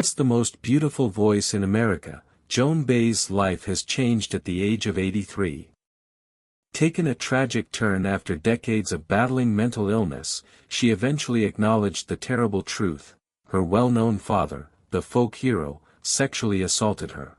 Once the most beautiful voice in America, Joan Baez's life has changed at the age of 83. Taken a tragic turn after decades of battling mental illness, she eventually acknowledged the terrible truth: her well-known father, the folk hero, sexually assaulted her.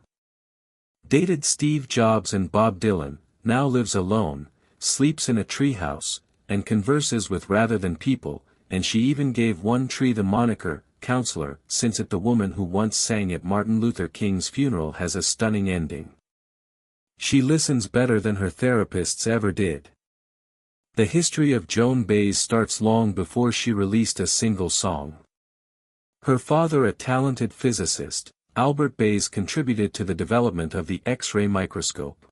Dated Steve Jobs and Bob Dylan, now lives alone, sleeps in a treehouse, and converses with rather than people, and she even gave one tree the moniker, counselor, since it the woman who once sang at Martin Luther King's funeral has a stunning ending. She listens better than her therapists ever did. The history of Joan Baez starts long before she released a single song. Her father, a talented physicist, Albert Baez, contributed to the development of the X-ray microscope.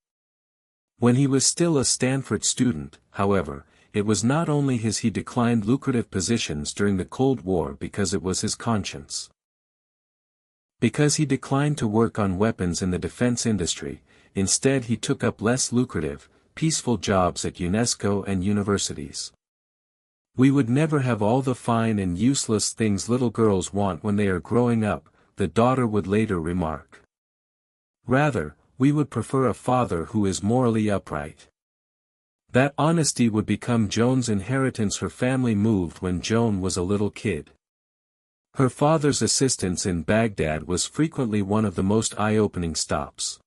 When he was still a Stanford student, however, it was not only he declined lucrative positions during the Cold War because it was his conscience. Because he declined to work on weapons in the defense industry, instead he took up less lucrative, peaceful jobs at UNESCO and universities. "We would never have all the fine and useless things little girls want when they are growing up," the daughter would later remark. "Rather, we would prefer a father who is morally upright." That honesty would become Joan's inheritance. Her family moved when Joan was a little kid. Her father's assistance in Baghdad was frequently one of the most eye-opening stops.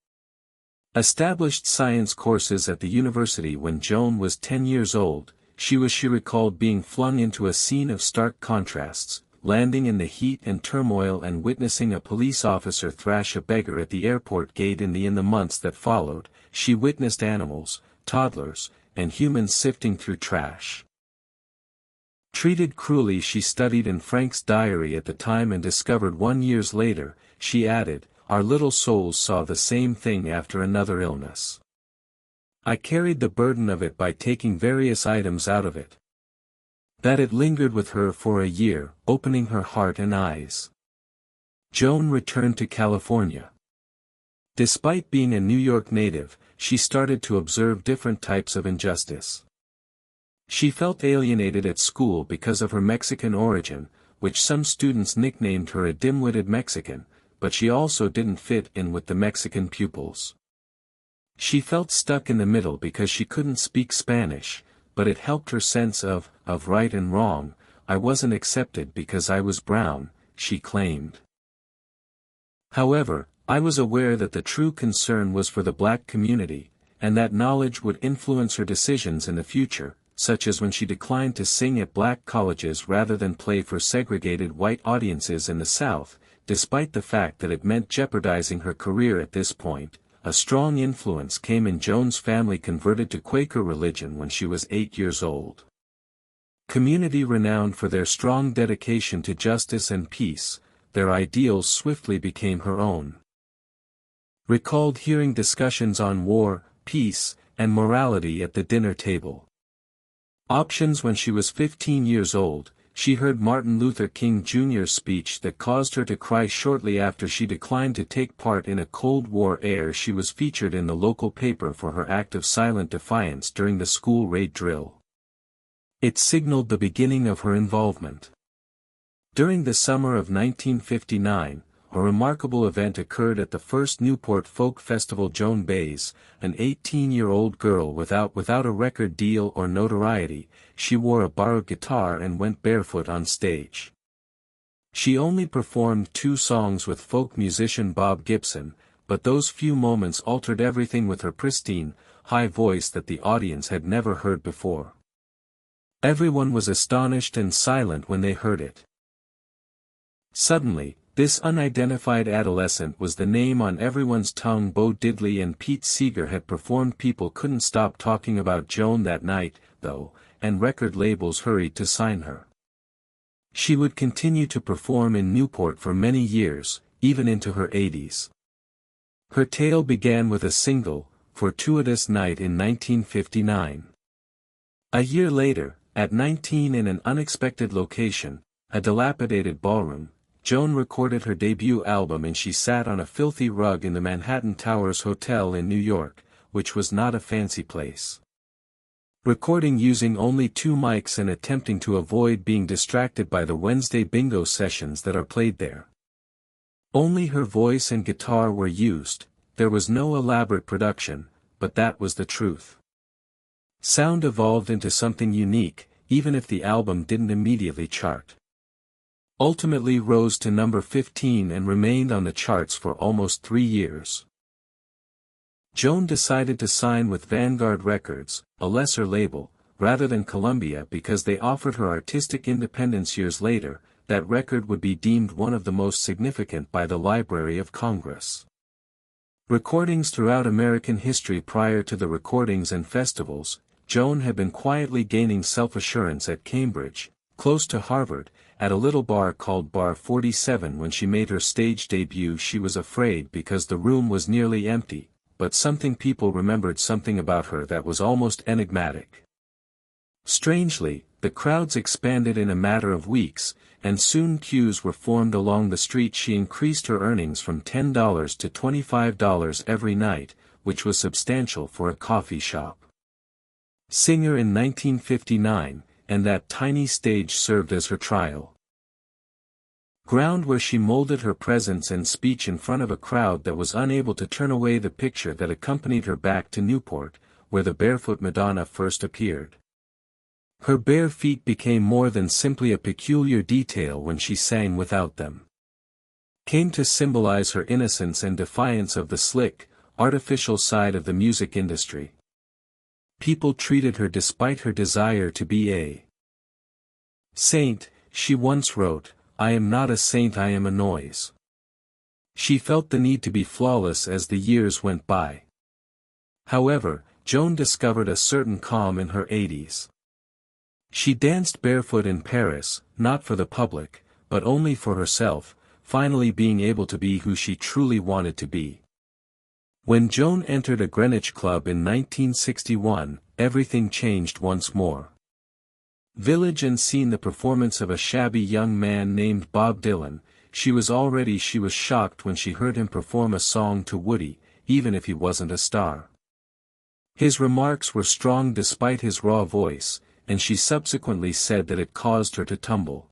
Established science courses at the university when Joan was 10 years old, she recalled being flung into a scene of stark contrasts, landing in the heat and turmoil and witnessing a police officer thrash a beggar at the airport gate. In the months that followed, she witnessed animals, toddlers, and humans sifting through trash. Treated cruelly, she studied in Frank's diary at the time and discovered 1 year later, she added, "Our little souls saw the same thing after another illness. I carried the burden of it by taking various items out of it." That it lingered with her for a year, opening her heart and eyes. Joan returned to California. Despite being a New York native, she started to observe different types of injustice. She felt alienated at school because of her Mexican origin, which some students nicknamed her a dim-witted Mexican, but she also didn't fit in with the Mexican pupils. She felt stuck in the middle because she couldn't speak Spanish, but it helped her sense of right and wrong. "I wasn't accepted because I was brown," she claimed. However, "I was aware that the true concern was for the black community, and that knowledge would influence her decisions in the future, such as when she declined to sing at black colleges rather than play for segregated white audiences in the South, despite the fact that it meant jeopardizing her career at this point." A strong influence came in Joan's family converted to Quaker religion when she was 8 years old. Community renowned for their strong dedication to justice and peace, their ideals swiftly became her own. Recalled hearing discussions on war, peace, and morality at the dinner table. Options. When she was 15 years old, she heard Martin Luther King Jr.'s speech that caused her to cry. Shortly after, she declined to take part in a Cold War era. She was featured in the local paper for her act of silent defiance during the school raid drill. It signaled the beginning of her involvement. During the summer of 1959, a remarkable event occurred at the first Newport Folk Festival. Joan Baez, an 18-year-old girl without a record deal or notoriety, she wore a borrowed guitar and went barefoot on stage. She only performed 2 songs with folk musician Bob Gibson, but those few moments altered everything with her pristine, high voice that the audience had never heard before. Everyone was astonished and silent when they heard it. Suddenly, this unidentified adolescent was the name on everyone's tongue. Bo Diddley and Pete Seeger had performed. People couldn't stop talking about Joan that night, though, and record labels hurried to sign her. She would continue to perform in Newport for many years, even into her 80s. Her tale began with a single, "Fortuitous Night" in 1959. A year later, at 19, in an unexpected location, a dilapidated ballroom, Joan recorded her debut album, and she sat on a filthy rug in the Manhattan Towers Hotel in New York, which was not a fancy place. Recording using only 2 mics and attempting to avoid being distracted by the Wednesday bingo sessions that are played there. Only her voice and guitar were used, there was no elaborate production, but that was the truth. Sound evolved into something unique, even if the album didn't immediately chart. Ultimately rose to number 15 and remained on the charts for almost 3 years. Joan decided to sign with Vanguard Records, a lesser label, rather than Columbia because they offered her artistic independence years later. That record would be deemed one of the most significant by the Library of Congress. Recordings throughout American history. Prior to the recordings and festivals, Joan had been quietly gaining self-assurance at Cambridge, close to Harvard, at a little bar called Bar 47. When she made her stage debut she was afraid because the room was nearly empty, but people remembered something about her that was almost enigmatic. Strangely, the crowds expanded in a matter of weeks, and soon queues were formed along the street. She increased her earnings from $10 to $25 every night, which was substantial for a coffee shop singer in 1959, and that tiny stage served as her trial ground where she molded her presence and speech in front of a crowd that was unable to turn away the picture that accompanied her back to Newport, where the barefoot Madonna first appeared. Her bare feet became more than simply a peculiar detail when she sang without them. Came to symbolize her innocence and defiance of the slick, artificial side of the music industry. People treated her despite her desire to be a saint. She once wrote, "I am not a saint, I am a noise." She felt the need to be flawless as the years went by. However, Joan discovered a certain calm in her 80s. She danced barefoot in Paris, not for the public, but only for herself, finally being able to be who she truly wanted to be. When Joan entered a Greenwich club in 1961, everything changed once more. Village and seen the performance of a shabby young man named Bob Dylan. She was shocked when she heard him perform a song to Woody, even if he wasn't a star. His remarks were strong despite his raw voice, and she subsequently said that it caused her to tumble.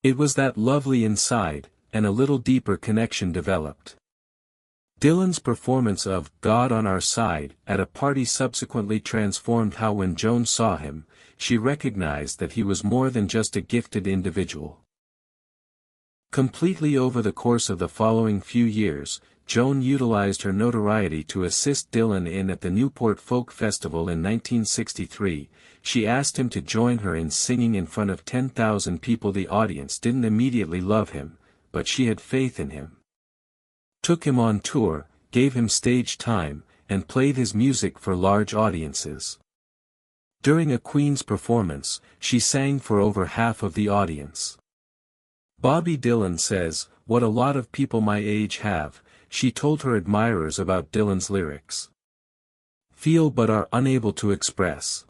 It was that lovely inside, and a little deeper connection developed. Dylan's performance of "God on Our Side" at a party subsequently transformed how when Joan saw him, she recognized that he was more than just a gifted individual. Completely over the course of the following few years, Joan utilized her notoriety to assist Dylan at the Newport Folk Festival in 1963. She asked him to join her in singing in front of 10,000 people. The audience didn't immediately love him, but she had faith in him. Took him on tour, gave him stage time, and played his music for large audiences. During a Queen's performance, she sang for over half of the audience. Bobby Dylan says, "What a lot of people my age have," she told her admirers about Dylan's lyrics. "Feel but are unable to express."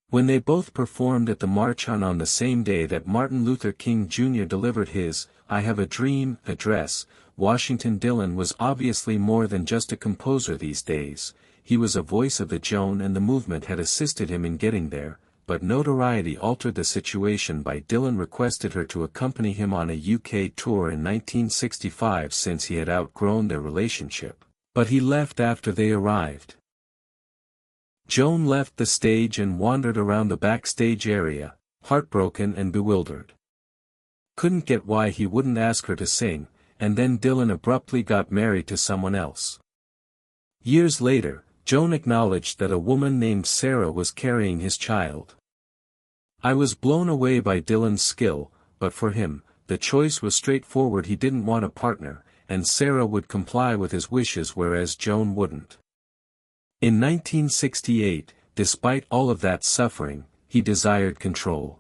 When they both performed at the March on the same day that Martin Luther King Jr. delivered his "I Have a Dream" address, Washington Dylan was obviously more than just a composer these days. He was a voice of the Joan, and the movement had assisted him in getting there, but notoriety altered the situation by Dylan requested her to accompany him on a UK tour in 1965 since he had outgrown their relationship, but he left after they arrived. Joan left the stage and wandered around the backstage area, heartbroken and bewildered. Couldn't get why he wouldn't ask her to sing, and then Dylan abruptly got married to someone else. Years later, Joan acknowledged that a woman named Sarah was carrying his child. "I was blown away by Dylan's skill, but for him, the choice was straightforward. He didn't want a partner, and Sarah would comply with his wishes whereas Joan wouldn't." In 1968, despite all of that suffering, he desired control.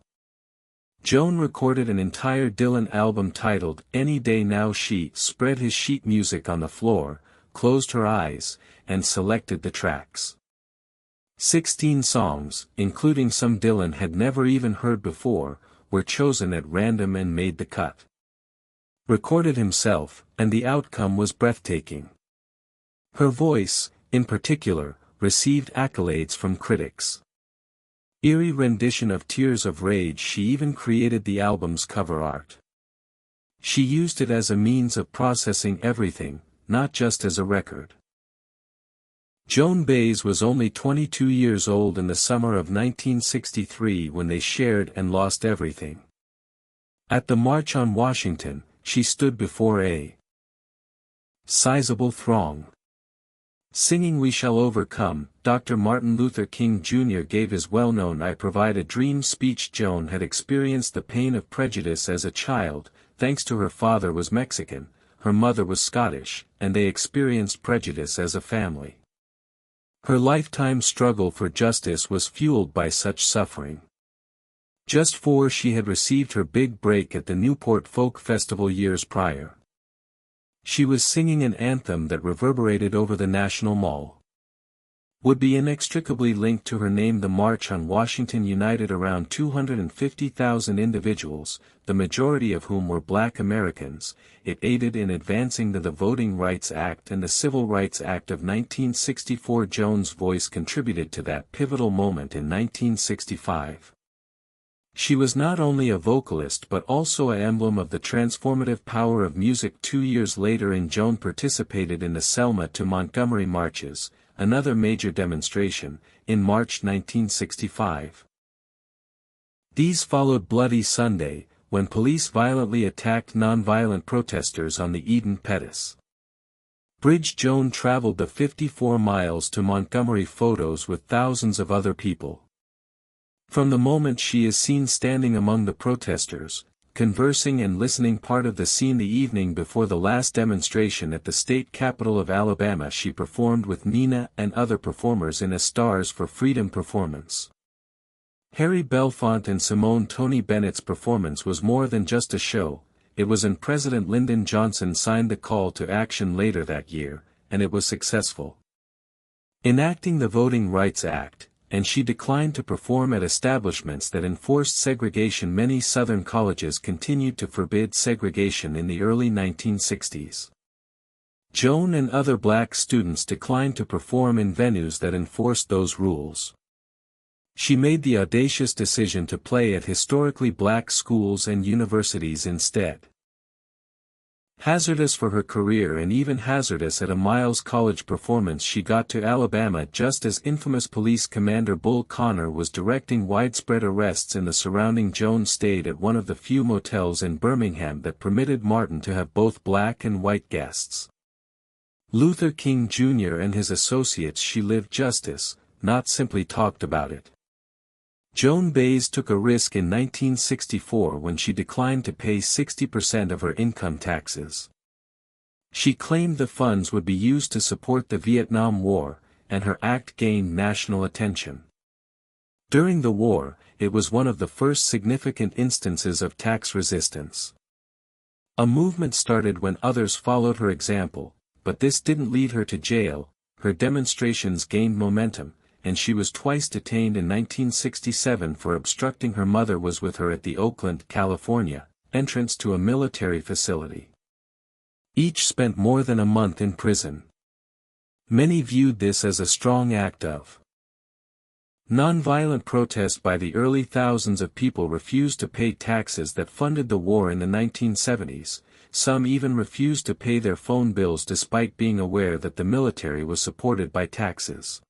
Joan recorded an entire Dylan album titled "Any Day Now." She spread his sheet music on the floor, closed her eyes, and selected the tracks. 16 songs, including some Dylan had never even heard before, were chosen at random and made the cut. Recorded himself, and the outcome was breathtaking. Her voice, in particular, received accolades from critics. Eerie rendition of Tears of Rage. She even created the album's cover art. She used it as a means of processing everything, not just as a record. Joan Baez was only 22 years old in the summer of 1963 when they shared and lost everything. At the March on Washington, she stood before a sizable throng. Singing "We Shall Overcome," Dr. Martin Luther King Jr. gave his well-known "I Provide a Dream" speech. Joan had experienced the pain of prejudice as a child, thanks to her father was Mexican, her mother was Scottish, and they experienced prejudice as a family. Her lifetime struggle for justice was fueled by such suffering. Just before she had received her big break at the Newport Folk Festival years prior, she was singing an anthem that reverberated over the National Mall. Would be inextricably linked to her name. The March on Washington united around 250,000 individuals, the majority of whom were Black Americans. It aided in advancing the Voting Rights Act and the Civil Rights Act of 1964. Joan's voice contributed to that pivotal moment in 1965. She was not only a vocalist but also an emblem of the transformative power of music. 2 years later Joan participated in the Selma to Montgomery marches, another major demonstration, in March 1965. These followed Bloody Sunday, when police violently attacked nonviolent protesters on the Eden Pettus Bridge. Joan traveled the 54 miles to Montgomery. Photos with thousands of other people. From the moment she is seen standing among the protesters, conversing and listening. Part of the scene the evening before the last demonstration at the state capitol of Alabama, she performed with Nina and other performers in a Stars for Freedom performance. Harry Belafonte and Simone Tony Bennett's performance was more than just a show, it was and President Lyndon Johnson signed the call to action later that year, and it was successful. Enacting the Voting Rights Act, and she declined to perform at establishments that enforced segregation. Many Southern colleges continued to forbid segregation in the early 1960s. Joan and other Black students declined to perform in venues that enforced those rules. She made the audacious decision to play at historically Black schools and universities instead. Hazardous for her career and even hazardous at a Miles College performance, she got to Alabama just as infamous police commander Bull Connor was directing widespread arrests in the surrounding. Joan stayed at one of the few motels in Birmingham that permitted Martin to have both Black and white guests. Luther King Jr. and his associates. She lived justice, not simply talked about it. Joan Baez took a risk in 1964 when she declined to pay 60% of her income taxes. She claimed the funds would be used to support the Vietnam War, and her act gained national attention. During the war, it was one of the first significant instances of tax resistance. A movement started when others followed her example, but this didn't lead her to jail. Her demonstrations gained momentum, and she was twice detained in 1967 for obstructing. Her mother was with her at the Oakland, California, entrance to a military facility. Each spent more than a month in prison. Many viewed this as a strong act of nonviolent protest by the early. Thousands of people refused to pay taxes that funded the war in the 1970s, some even refused to pay their phone bills despite being aware that the military was supported by taxes.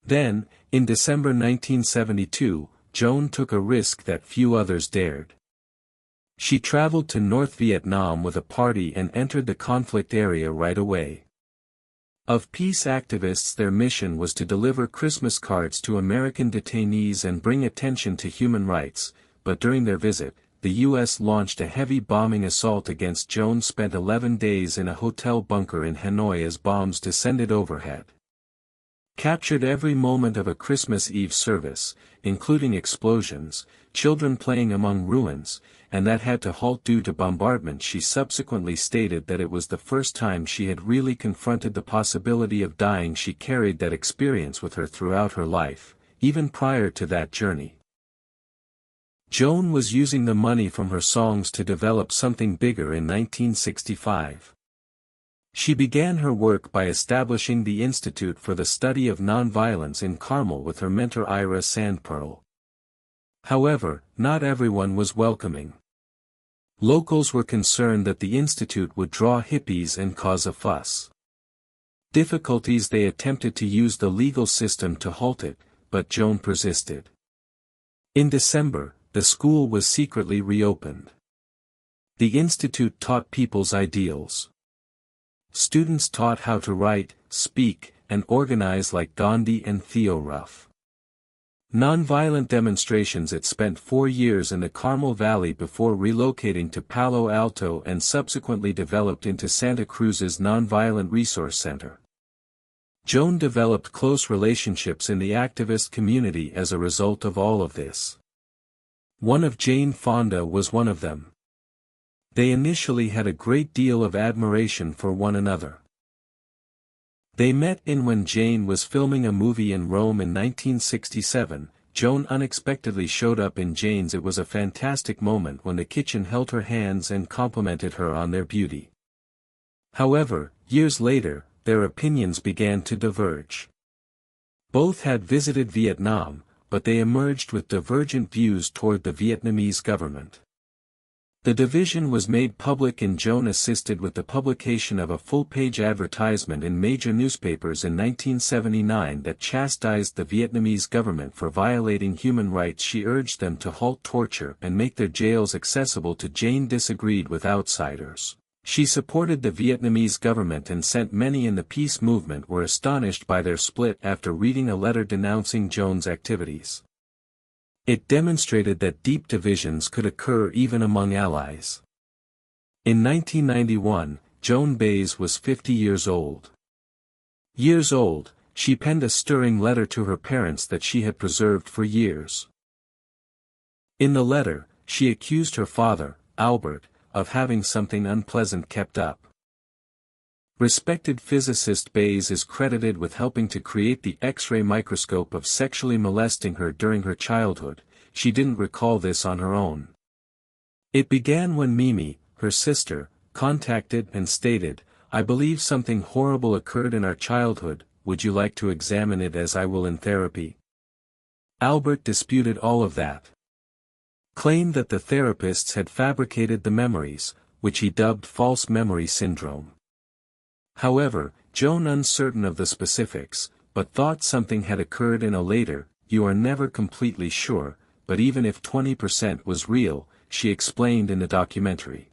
Then, in December 1972, Joan took a risk that few others dared. She traveled to North Vietnam with a party and entered the conflict area right away. Of peace activists, their mission was to deliver Christmas cards to American detainees and bring attention to human rights, but during their visit, the U.S. launched a heavy bombing assault against. Joan spent 11 days in a hotel bunker in Hanoi as bombs descended overhead. Captured every moment of a Christmas Eve service, including explosions, children playing among ruins, and that had to halt due to bombardment. She subsequently stated that it was the first time she had really confronted the possibility of dying. She carried that experience with her throughout her life, even prior to that journey. Joan was using the money from her songs to develop something bigger in 1965. She began her work by establishing the Institute for the Study of Nonviolence in Carmel with her mentor Ira Sandpearl. However, not everyone was welcoming. Locals were concerned that the institute would draw hippies and cause a fuss. Difficulties. They attempted to use the legal system to halt it, but Joan persisted. In December, the school was secretly reopened. The institute taught people's ideals. Students taught how to write, speak, and organize like Gandhi and Theo Ruff. Nonviolent demonstrations. It spent 4 years in the Carmel Valley before relocating to Palo Alto and subsequently developed into Santa Cruz's Nonviolent Resource Center. Joan developed close relationships in the activist community as a result of all of this. One of Jane Fonda was one of them. They initially had a great deal of admiration for one another. They met when Jane was filming a movie in Rome in 1967. Joan unexpectedly showed up in Jane's. It was a fantastic moment when the kitchen held her hands and complimented her on their beauty. However, years later, their opinions began to diverge. Both had visited Vietnam, but they emerged with divergent views toward the Vietnamese government. The division was made public and Joan assisted with the publication of a full-page advertisement in major newspapers in 1979 that chastised the Vietnamese government for violating human rights. She urged them to halt torture and make their jails accessible to Jane disagreed with outsiders. She supported the Vietnamese government and sent many in the peace movement were astonished by their split after reading a letter denouncing Joan's activities. It demonstrated that deep divisions could occur even among allies. In 1991, Joan Baez was 50 years old. She penned a stirring letter to her parents that she had preserved for years. In the letter, she accused her father, Albert, of having something unpleasant kept up. Respected physicist Baez is credited with helping to create the X-ray microscope of sexually molesting her during her childhood. She didn't recall this on her own. It began when Mimi, her sister, contacted and stated, "I believe something horrible occurred in our childhood, would you like to examine it as I will in therapy?" Albert disputed all of that. Claimed that the therapists had fabricated the memories, which he dubbed false memory syndrome. However, Joan uncertain of the specifics, but thought something had occurred in a later, "You are never completely sure, but even if 20% was real," she explained in the documentary.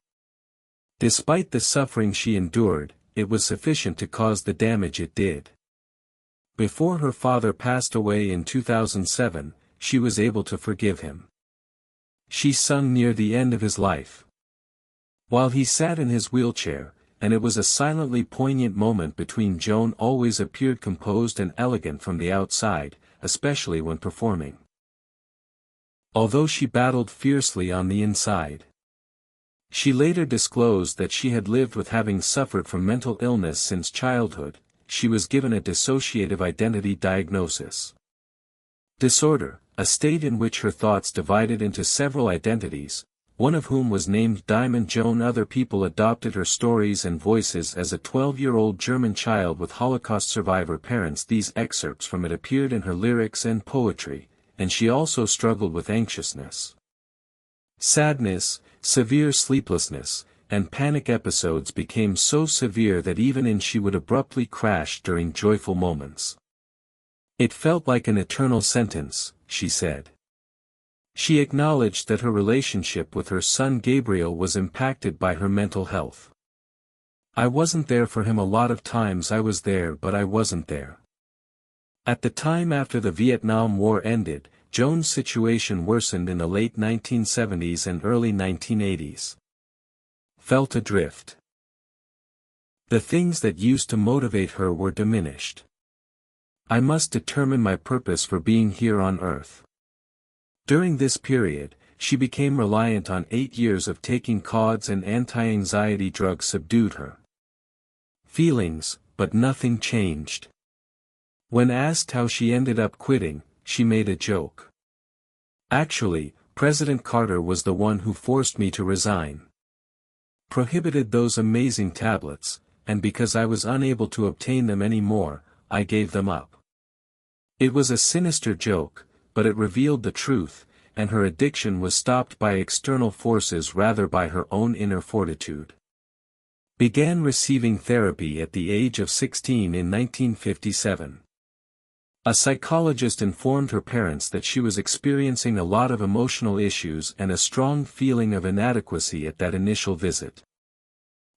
Despite the suffering she endured, it was sufficient to cause the damage it did. Before her father passed away in 2007, she was able to forgive him. She sung near the end of his life. While he sat in his wheelchair, and it was a silently poignant moment between. Joan always appeared composed and elegant from the outside, especially when performing. Although she battled fiercely on the inside. She later disclosed that she had lived with having suffered from mental illness since childhood. She was given a dissociative identity diagnosis disorder, a state in which her thoughts divided into several identities, one of whom was named Diamond Joan. Other people adopted her stories and voices as a 12-year-old German child with Holocaust survivor parents. These excerpts from it appeared in her lyrics and poetry, and she also struggled with anxiousness, sadness, severe sleeplessness, and panic episodes became so severe that even she would abruptly crash during joyful moments. "It felt like an eternal sentence," she said. She acknowledged that her relationship with her son Gabriel was impacted by her mental health. "I wasn't there for him a lot of times. I was there but I wasn't there." At the time after the Vietnam War ended, Joan's situation worsened in the late 1970s and early 1980s. Felt adrift. The things that used to motivate her were diminished. "I must determine my purpose for being here on earth." During this period, she became reliant on 8 years of taking CODs and anti-anxiety drugs subdued her feelings, but nothing changed. When asked how she ended up quitting, she made a joke. "Actually, President Carter was the one who forced me to resign. Prohibited those amazing tablets, and because I was unable to obtain them anymore, I gave them up." It was a sinister joke, but it revealed the truth. and her addiction was stopped by external forces rather by her own inner fortitude. Began receiving therapy at the age of 16 in 1957. A psychologist informed her parents that she was experiencing a lot of emotional issues and a strong feeling of inadequacy at that initial visit.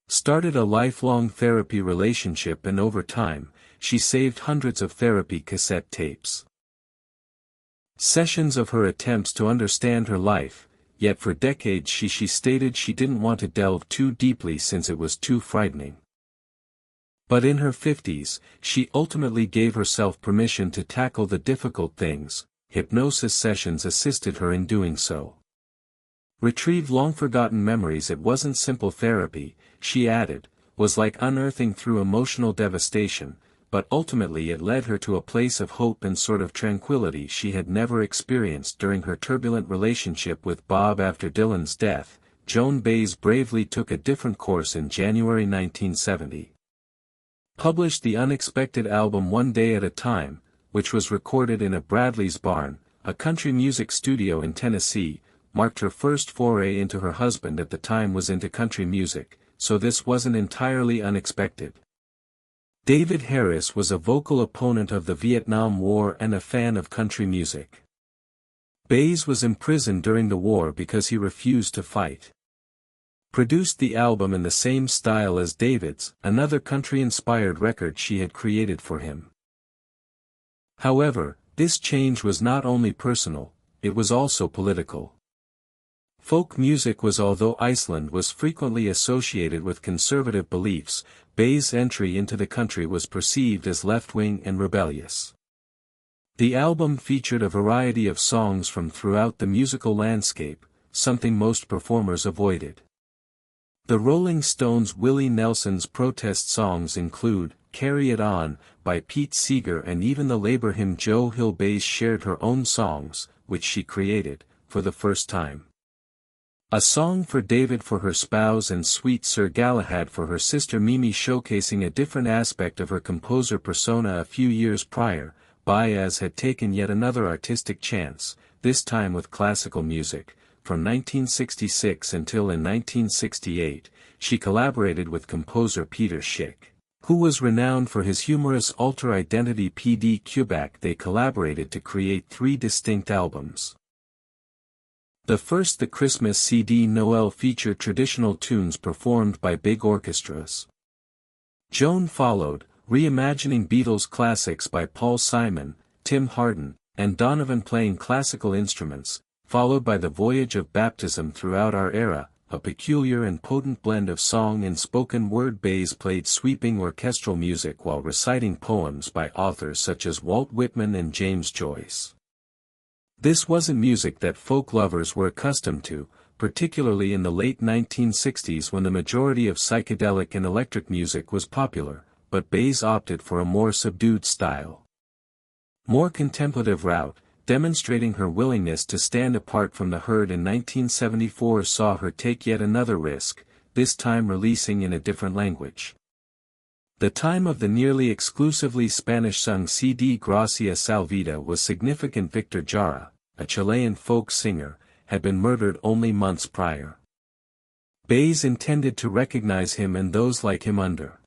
Started a lifelong therapy relationship, and over time, she saved hundreds of therapy cassette tapes. Sessions of her attempts to understand her life, yet for decades she stated she didn't want to delve too deeply since it was too frightening. But in her 50s, she ultimately gave herself permission to tackle the difficult things. Hypnosis sessions assisted her in doing so. Retrieve long-forgotten memories. It wasn't simple therapy, she added, was like unearthing through emotional devastation, but ultimately it led her to a place of hope and sort of tranquility she had never experienced during her turbulent relationship with Bob. After Dylan's death, Joan Baez bravely took a different course in January 1970. Published the unexpected album One Day at a Time, which was recorded in a Bradley's Barn, a country music studio in Tennessee, marked her first foray into. Her husband at the time was into country music, so this wasn't entirely unexpected. David Harris was a vocal opponent of the Vietnam War and a fan of country music. Baez was imprisoned during the war because he refused to fight. Produced the album in the same style as David's, another country-inspired record she had created for him. However, this change was not only personal, it was also political. Folk music was. Although Iceland was frequently associated with conservative beliefs, Baez's entry into the country was perceived as left-wing and rebellious. The album featured a variety of songs from throughout the musical landscape, something most performers avoided. The Rolling Stones' Willie Nelson's protest songs include "Carry It On" by Pete Seeger, and even the labor hymn "Joe Hill." Baez shared her own songs, which she created, for the first time. A song for David for her spouse and Sweet Sir Galahad for her sister Mimi, showcasing a different aspect of her composer persona. A few years prior, Baez had taken yet another artistic chance, this time with classical music. From 1966 until in 1968, she collaborated with composer Peter Schick, who was renowned for his humorous alter identity P.D. Quebec. They collaborated to create 3 distinct albums. The first, the Christmas CD Noel, featured traditional tunes performed by big orchestras. Joan followed, reimagining Beatles classics by Paul Simon, Tim Hardin, and Donovan playing classical instruments, followed by The Voyage of Baptism Throughout Our Era, a peculiar and potent blend of song and spoken word. Baez played sweeping orchestral music while reciting poems by authors such as Walt Whitman and James Joyce. This wasn't music that folk lovers were accustomed to, particularly in the late 1960s when the majority of psychedelic and electric music was popular, but Baez opted for a more subdued style. More contemplative route, demonstrating her willingness to stand apart from the herd. In 1974 saw her take yet another risk, this time releasing in a different language. The time of the nearly exclusively Spanish-sung CD Gracia Salvida was significant. Victor Jara, a Chilean folk singer, had been murdered only months prior. Baez intended to recognize him and those like him under